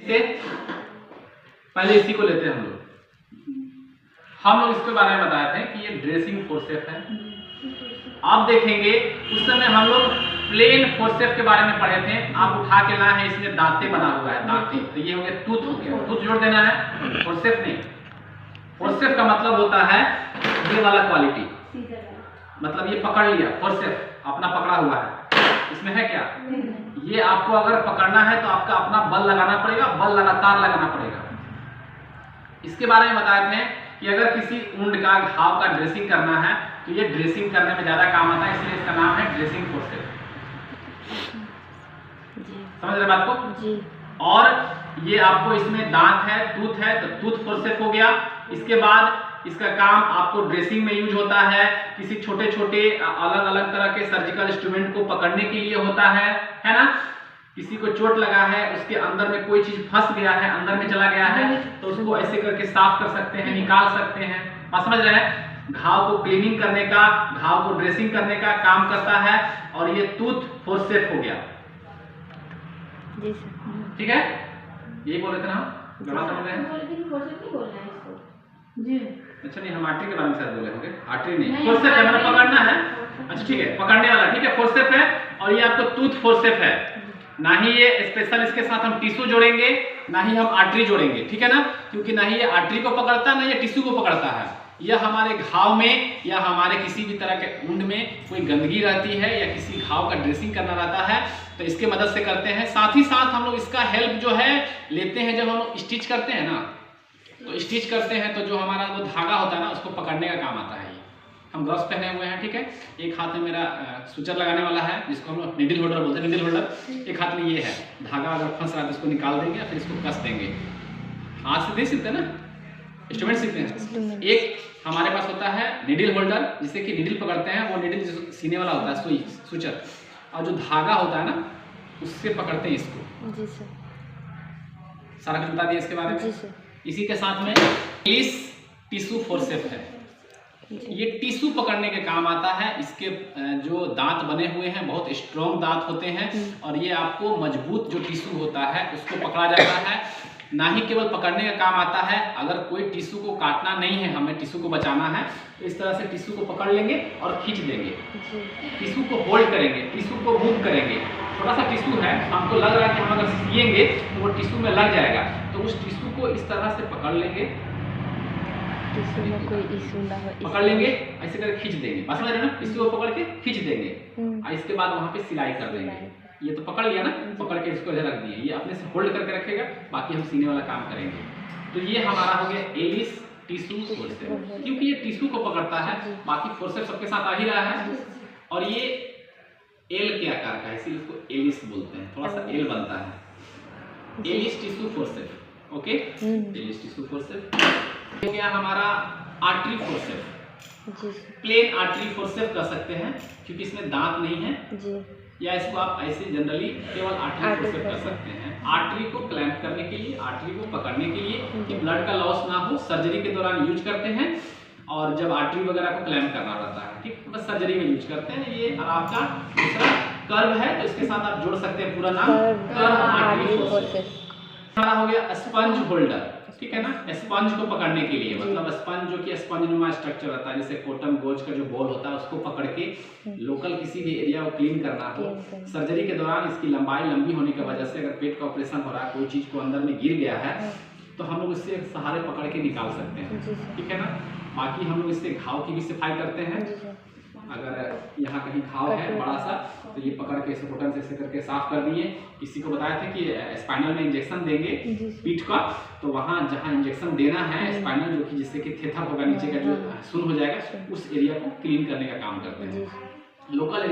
इसे पहले इसी को लेते हैं हम लोग इसके बारे में बताए थे कि ये ड्रेसिंग फोर्सेप है। आप देखेंगे उस समय हम लोग प्लेन फोर्सेप के बारे में पढ़े थे। आप उठा के लाए हैं, इसमें दांते बना हुआ है, दांते, तो ये हो गया टूथ, हो गया टूथ जोड़ देना है, फोर्सेप नहीं। फोर्सेप का मतलब होता है ये वाला क्वालिटी, मतलब ये पकड़ लिया, फोर्सेप अपना पकड़ा हुआ है। इसमें है क्या, ये आपको अगर पकड़ना है तो आपका अपना बल लगाना पड़ेगा, बल लगातार लगाना पड़ेगा। इसके बारे में बताए थे कि अगर किसी वुंड का, घाव का ड्रेसिंग करना है तो ये ड्रेसिंग करने में ज्यादा काम आता है, इसलिए इसका नाम है ड्रेसिंग फोर्सेप। समझ रहे बात को जी। और ये आपको इसमें दांत है, टूथ है, तो टूथ फोर्सेप हो गया। इसके बाद इसका काम आपको ड्रेसिंग में यूज होता है, किसी छोटे छोटे अलग अलग तरह के सर्जिकल इंस्ट्रूमेंट को पकड़ने के लिए होता है ना। किसी को चोट लगा है, उसके अंदर में कोई चीज फंस गया है, अंदर में चला गया है, तो उसको ऐसे करके साफ कर सकते हैं, निकाल सकते हैं। आप समझ रहे हैं, घाव को क्लीनिंग करने का, घाव को ड्रेसिंग करने का काम करता है। और ये टूथ फोर्सेप हो गया जी सर। ठीक है, यही बोल रहे थे ना हम, गलत समझ रहे हैं जी। अच्छा नहीं, हम आर्टरी के बारे में शायद बोले होंगे, आर्टरी नहीं, फोर्सेप है, मतलब पकड़ना है। अच्छा ठीक है, पकड़ने वाला, ठीक है, फोर्सेप है। और ये आपको टूथ फोर्सेप है। ना ही ये स्पेशल इसके साथ हम टिश्यू जोड़ेंगे, ना ही हम आर्टरी जोड़ेंगे, ठीक है ना, क्योंकि ना ही ये आर्टरी को पकड़ता है, ना ये टिश्यू को पकड़ता है। यह हमारे घाव में या हमारे किसी भी तरह के वुंड में कोई गंदगी रहती है या किसी घाव का ड्रेसिंग करना रहता है तो इसके मदद से करते हैं। साथ ही साथ हम लोग इसका हेल्प जो है लेते हैं जब हम लोग स्टिच करते हैं ना, तो स्टिच करते हैं तो जो हमारा वो धागा होता है ना, उसको पकड़ने का काम आता है। ये हम ग्लव्स पहने हुए हैं, ठीक है, एक हाथ में मेरा सूचर लगाने वाला है जिसको हम लोग नीडल होल्डर बोलते हैं, नीडल होल्डर। एक हाथ में ये है, धागा अगर फंस रहा है तो इसको निकाल देंगे, फिर इसको कस देंगे। हाथ से दे सकते हैं ना, इंस्ट्रूमेंट सीखते हैं। एक हमारे पास होता है नीडल होल्डर, जिससे कि नीडल पकड़ते हैं, वो नीडल सीने वाला होता है, सुई, सूचर, और जो धागा होता है ना उससे पकड़ते हैं इसको जी सर। सारा कुछ बता दिया इसके बारे में जी सर। इसी के साथ में इंग्लिश टिश्यू फोर्सेप है। ये टिश्यू पकड़ने के काम आता है। इसके जो दांत बने हुए हैं बहुत स्ट्रॉन्ग दांत होते हैं, और ये आपको मजबूत जो टिश्यू होता है उसको पकड़ा जाता है। ना ही केवल पकड़ने का काम आता है, अगर कोई टिश्यू को काटना नहीं है, हमें टिश्यू को बचाना है, तो इस तरह से टिश्यू को पकड़ लेंगे और खींच देंगे, टिश्यू को होल्ड करेंगे, टिश्यू को मूव करेंगे। थोड़ा सा टिश्यू है, हमको लग रहा है कि हम अगर सिएंगे तो वो टिश्यू में लग जाएगा, तो उस टिश्यू को इस तरह से पकड़ लेंगे, टिश्यू में कोई इशू ना हो, पकड़ लेंगे, ऐसे करके खींच देंगे। बस समझ रहे ना, टिश्यू को पकड़ के खींच देंगे, और इसके बाद वहाँ पे सिलाई कर देंगे। ये तो पकड़ लिया ना, पकड़ के इसको इधर रख दिए, ये अपने से होल्ड करके रखेगा, बाकी हम सीने वाला काम करेंगे। तो ये हमारा हो गया एलिस टिश्यू फोर्सेप, क्योंकि ये टिश्यू को पकड़ता है, बाकी फोर्सेप सबके साथ आ ही रहा है। और ये एल के आकार का है, इसीलिए इसको एलिस बोलते हैं, थोड़ा सा एल बनता है, Allis tissue forcep. Okay, Allis tissue forcep हो गया हमारा artery forcep. Plain artery forcep कर सकते हैं क्योंकि इसमें दांत नहीं है जी। या इसको आप ऐसे जनरली केवल आर्टरी फोर्सेप कर सकते हैं, आर्टरी को क्लैंप करने के लिए, आर्टरी को पकड़ने के लिए कि ब्लड का लॉस ना हो, सर्जरी के दौरान यूज करते हैं। और जब आर्टरी वगैरह को क्लैंप करना रहता है, ठीक, बस सर्जरी में यूज करते हैं। ये आपका दूसरा कर्व है, तो इसके साथ आप जोड़ सकते हैं, पूरा नाम कर्व आर्टरी फोर्सेप। हमारा हो गया स्पंज होल्डर, ठीक है ना, स्पंज को पकड़ने के लिए, मतलब स्पंज जो कि स्पंज नुमा स्ट्रक्चर रहता है, जैसे कॉटन गोज का जो बॉल होता है उसको पकड़ के लोकल किसी भी एरिया को क्लीन करना हो, सर्जरी के दौरान इसकी लंबाई लंबी होने की वजह से अगर पेट का ऑपरेशन हो रहा है, कोई चीज को अंदर में गिर गया है, तो हम लोग इससे सहारे पकड़ के निकाल सकते हैं, ठीक है ना। बाकी हम लोग इससे घाव की भी सफाई करते हैं। अगर यहाँ कहीं घाव है बड़ा सा, तो ये पकड़ के सपोर्टन से ऐसे करके साफ कर दिए। किसी को बताया था कि स्पाइनल में इंजेक्शन देंगे पीठ का, तो वहाँ जहाँ इंजेक्शन देना है स्पाइनल, जो कि जिससे कि थेथर होगा, नीचे का जो सुन हो जाएगा, उस एरिया को क्लीन करने का काम करते हैं। लोकल